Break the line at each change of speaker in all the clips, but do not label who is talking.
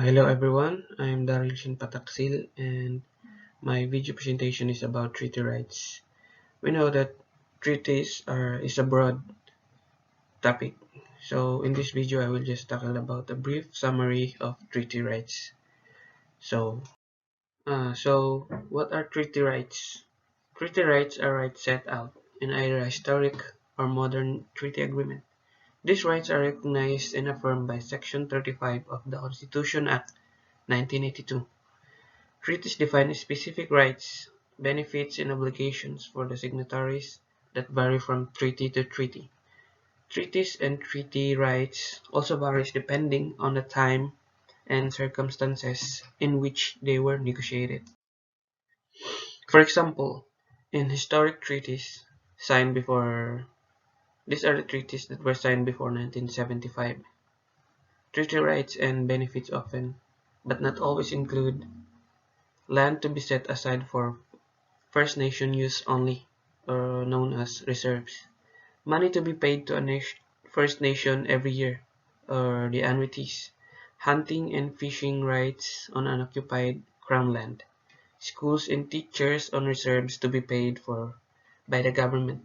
Hello everyone, I'm Daryl Shin Pataksil and my video presentation is about treaty rights. We know that is a broad topic, so in this video I will just tackle about a brief summary of treaty rights. So what are treaty rights? Treaty rights are rights set out in either a historic or modern treaty agreement. These rights are recognized and affirmed by Section 35 of the Constitution Act 1982. Treaties define specific rights, benefits, and obligations for the signatories that vary from treaty to treaty. Treaties and treaty rights also varies depending on the time and circumstances in which they were negotiated. For example, in historic treaties signed before these are the treaties that were signed before 1975. Treaty rights and benefits often, but not always, include land to be set aside for First Nation use only, or known as reserves. Money to be paid to a First Nation every year, or the annuities. Hunting and fishing rights on unoccupied Crown land. Schools and teachers on reserves to be paid for by the government.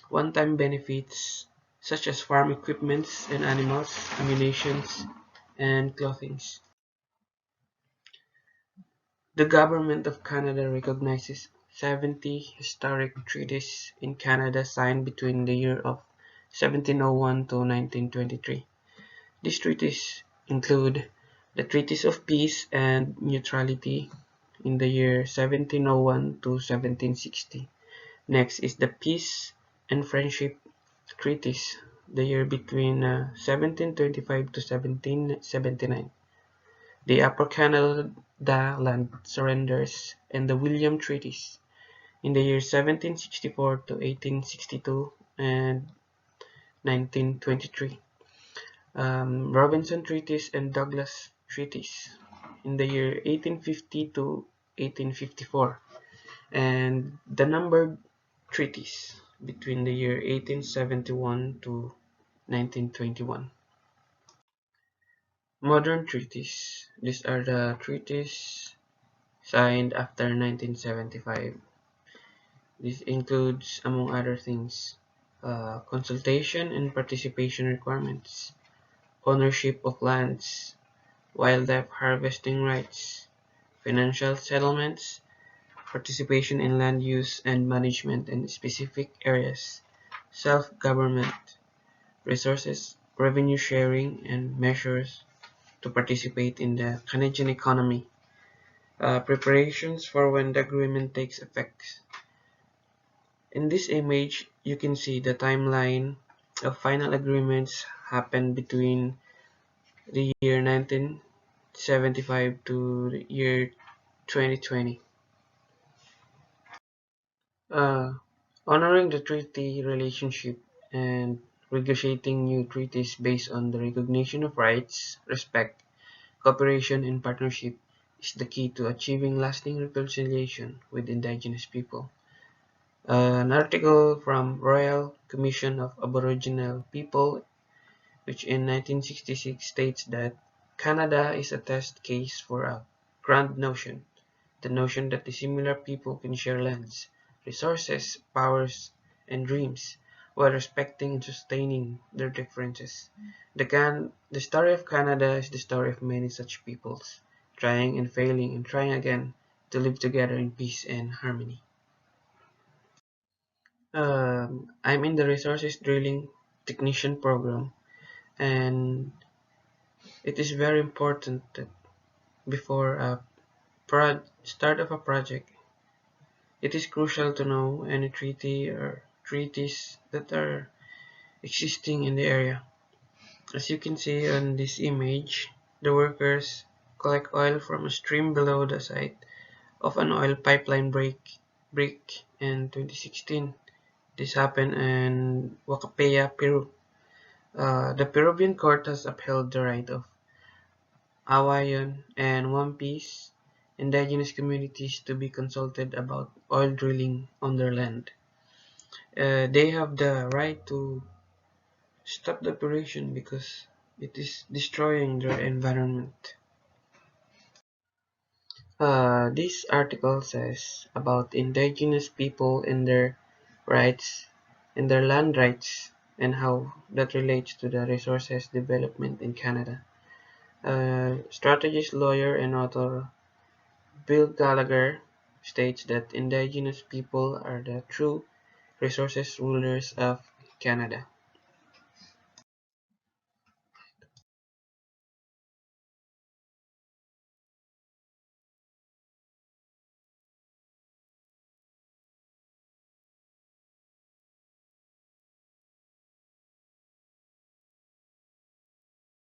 One-time benefits such as farm equipments and animals, ammunitions, and clothing. The Government of Canada recognizes 70 historic treaties in Canada signed between the year of 1701 to 1923. These treaties include the Treaties of Peace and Neutrality in the year 1701 to 1760. Next is the Peace and Friendship Treaties, the year between 1725 to 1779. The Upper Canada Land Surrenders and the William Treaties in the years 1764 to 1862 and 1923. Robinson Treaties and Douglas Treaties in the year 1850 to 1854, and the numbered treaties between the year 1871 to 1921. Modern treaties. These are the treaties signed after 1975. This includes, among other things, consultation and participation requirements, ownership of lands, wildlife harvesting rights, financial settlements, participation in land use and management in specific areas, self-government, resources, revenue sharing, and measures to participate in the Canadian economy. Preparations for when the agreement takes effect. In this image, you can see the timeline of final agreements happened between the year 1975 to the year 2020. Uh, Honoring the treaty relationship and negotiating new treaties based on the recognition of rights, respect, cooperation, and partnership is the key to achieving lasting reconciliation with Indigenous people. An article from Royal Commission of Aboriginal People, which in 1966 states that Canada is a test case for a grand notion, the notion that the similar people can share lands, resources, powers, and dreams, while respecting and sustaining their differences. The story of Canada is the story of many such peoples, trying and failing and trying again to live together in peace and harmony. I'm in the resources drilling technician program, and it is very important that before a start of a project, it is crucial to know any treaty or treaties that are existing in the area. As you can see on this image, the workers collect oil from a stream below the site of an oil pipeline break in 2016. This happened in Huacapaya, Peru. The Peruvian court has upheld the right of Hawaiian and One Piece indigenous communities to be consulted about oil drilling on their land. They have the right to stop the operation because it is destroying their environment. This article says about indigenous people and their rights, and their land rights, and how that relates to the resources development in Canada. Strategist, lawyer, and author Bill Gallagher states that indigenous people are the true resources rulers of Canada.